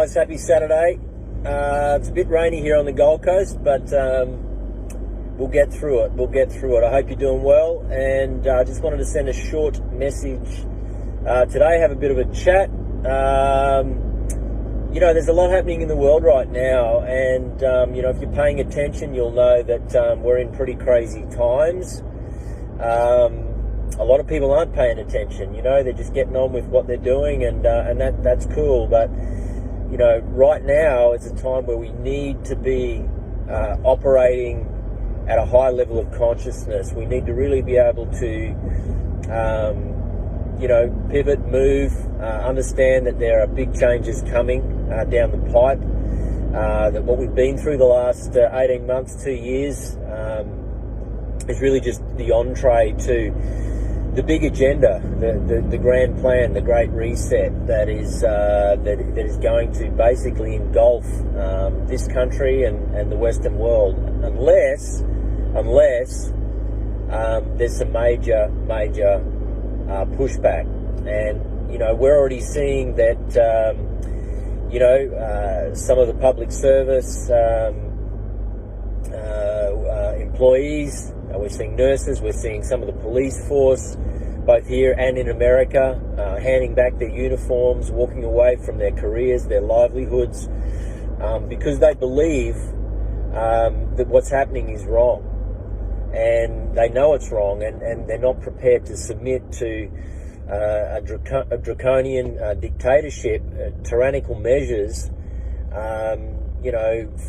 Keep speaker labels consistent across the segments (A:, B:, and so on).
A: guys, happy Saturday. It's a bit rainy here on the Gold Coast, but we'll get through it. I hope you're doing well, and I just wanted to send a short message today, have a bit of a chat. There's a lot happening in the world right now, and if you're paying attention, you'll know that we're in pretty crazy times. A lot of people aren't paying attention. They're just getting on with what they're doing, and that's cool. But right now is a time where we need to be operating at a high level of consciousness. We need to really be able to, pivot, move, understand that there are big changes coming down the pipe. That what we've been through the last 18 months, 2 years, is really just the entree to the big agenda, the grand plan, the great reset that is going to basically engulf this country and the Western world, unless there's some major pushback. And we're already seeing that some of the public service employees. We're seeing nurses, we're seeing some of the police force, both here and in America, handing back their uniforms, walking away from their careers, their livelihoods, because they believe that what's happening is wrong. And they know it's wrong, and they're not prepared to submit to a draconian dictatorship, tyrannical measures,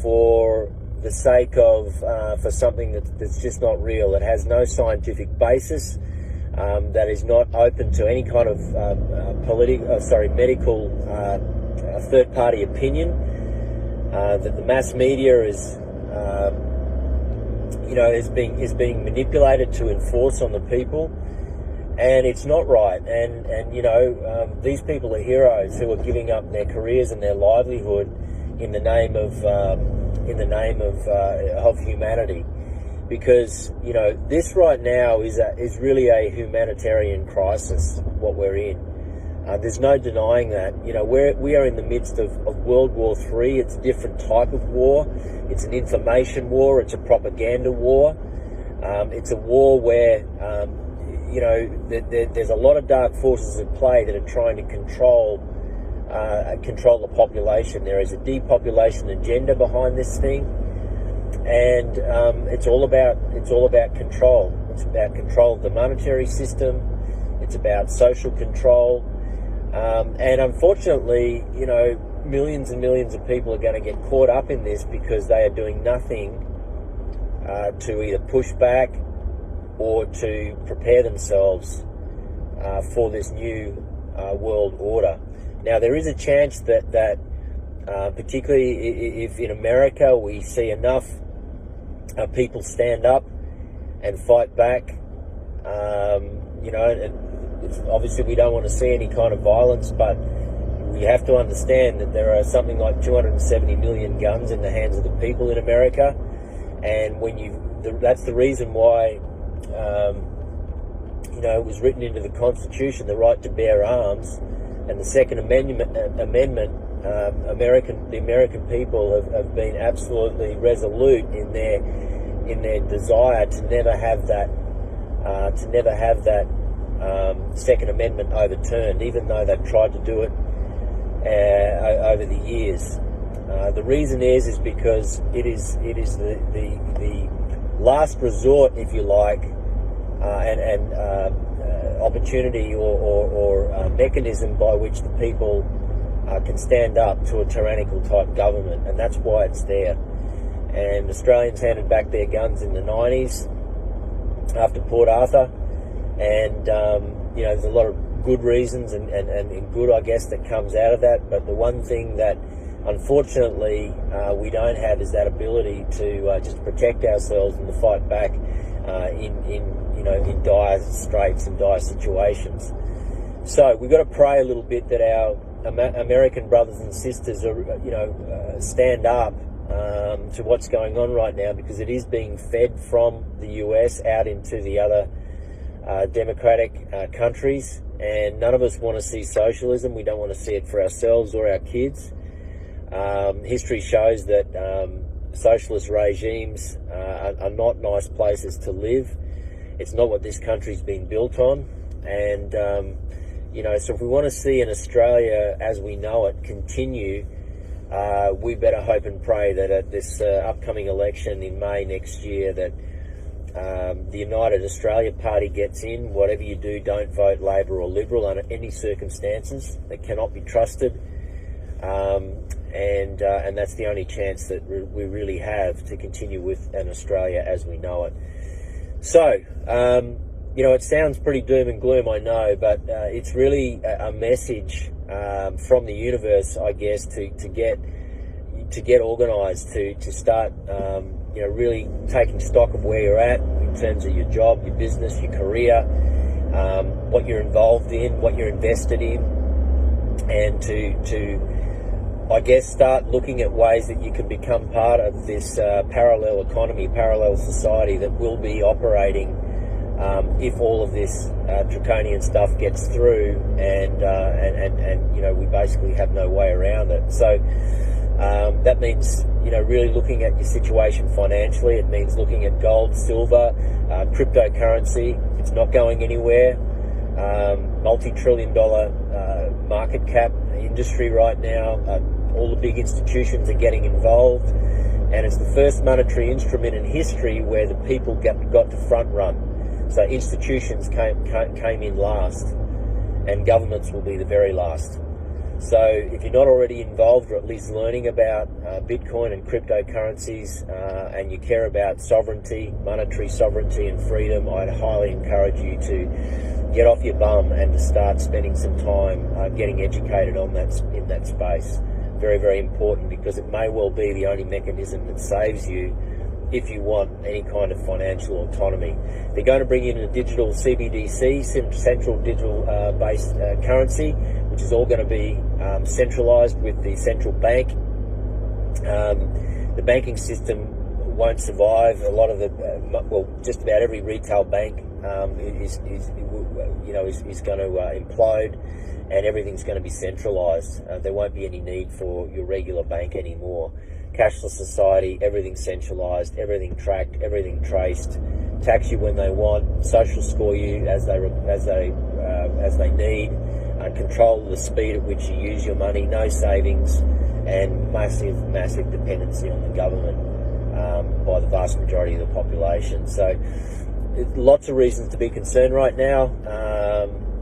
A: for the sake of for something that's just not real. It has no scientific basis, that is not open to any kind of medical third-party opinion, that the mass media is being manipulated to enforce on the people, and it's not right. And these people are heroes who are giving up their careers and their livelihood in the name of humanity, because this right now is really a humanitarian crisis. What we're in, there's no denying that. We are in the midst of World War III. It's a different type of war. It's an information war. It's a propaganda war. It's a war where there's a lot of dark forces at play that are trying to control the population. There is a depopulation agenda behind this thing, and it's all about control. It's about control of the monetary system. It's about social control, and unfortunately, millions and millions of people are going to get caught up in this because they are doing nothing to either push back or to prepare themselves for this new world order. Now, there is a chance that particularly if in America we see enough people stand up and fight back, obviously we don't want to see any kind of violence, but we have to understand that there are something like 270 million guns in the hands of the people in America, and that's the reason why it was written into the Constitution, the right to bear arms. And the Second Amendment, the American people have been absolutely resolute in their desire to never have that Second Amendment overturned, even though they've tried to do it over the years. The reason is because it is the last resort, if you like, and opportunity or mechanism by which the people can stand up to a tyrannical type government, and that's why it's there. And Australians handed back their guns in the 90s after Port Arthur, and there's a lot of good reasons and good, I guess, that comes out of that. But the one thing that unfortunately we don't have is that ability to just protect ourselves and to fight back in dire straits and dire situations. So we've got to pray a little bit that our American brothers and sisters are, stand up to what's going on right now, because it is being fed from the US out into the other democratic countries, and none of us want to see socialism. We don't want to see it for ourselves or our kids. History shows that socialist regimes are not nice places to live. It's not what this country's been built on. And, so if we want to see an Australia as we know it continue, we better hope and pray that at this upcoming election in May next year that the United Australia Party gets in. Whatever you do, don't vote Labor or Liberal under any circumstances. They cannot be trusted. And that's the only chance that we really have to continue with an Australia as we know it. So, it sounds pretty doom and gloom, I know, but it's really a message from the universe, I guess, to get organised, to start, really taking stock of where you're at in terms of your job, your business, your career, what you're involved in, what you're invested in, and to I guess start looking at ways that you can become part of this parallel economy, parallel society that will be operating if all of this draconian stuff gets through, and we basically have no way around it. So that means really looking at your situation financially. It means looking at gold, silver, cryptocurrency. It's not going anywhere. Multi-trillion-dollar market cap industry right now. All the big institutions are getting involved, and it's the first monetary instrument in history where the people got to front run. So institutions came in last, and governments will be the very last. So if you're not already involved, or at least learning about Bitcoin and cryptocurrencies, and you care about sovereignty, monetary sovereignty and freedom, I'd highly encourage you to get off your bum and to start spending some time getting educated on in that space. Very, very important, because it may well be the only mechanism that saves you if you want any kind of financial autonomy. They're going to bring in a digital CBDC, central digital based currency, which is all going to be centralized with the central bank. The banking system won't survive. A lot of just about every retail bank is going to implode, and everything's going to be centralized. There won't be any need for your regular bank anymore. Cashless society, everything centralized, everything tracked, everything traced. Tax you when they want, social score you as they need, control the speed at which you use your money, no savings, and massive dependency on the government by the vast majority of the population. So lots of reasons to be concerned right now.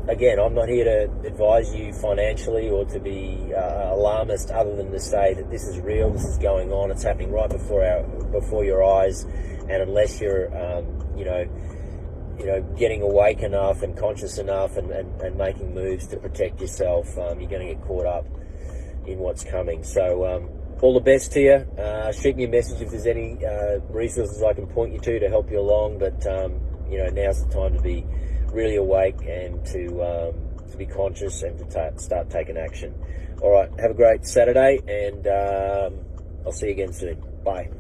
A: Again, I'm not here to advise you financially or to be alarmist, other than to say that this is real, this is going on, it's happening right before your eyes, and unless you're getting awake enough and conscious enough and making moves to protect yourself, you're going to get caught up in what's coming. So all the best to you. Shoot me a message if there's any resources I can point you to help you along, but now's the time to be really awake and to be conscious and to start taking action. All right, have a great Saturday, and I'll see you again soon. Bye.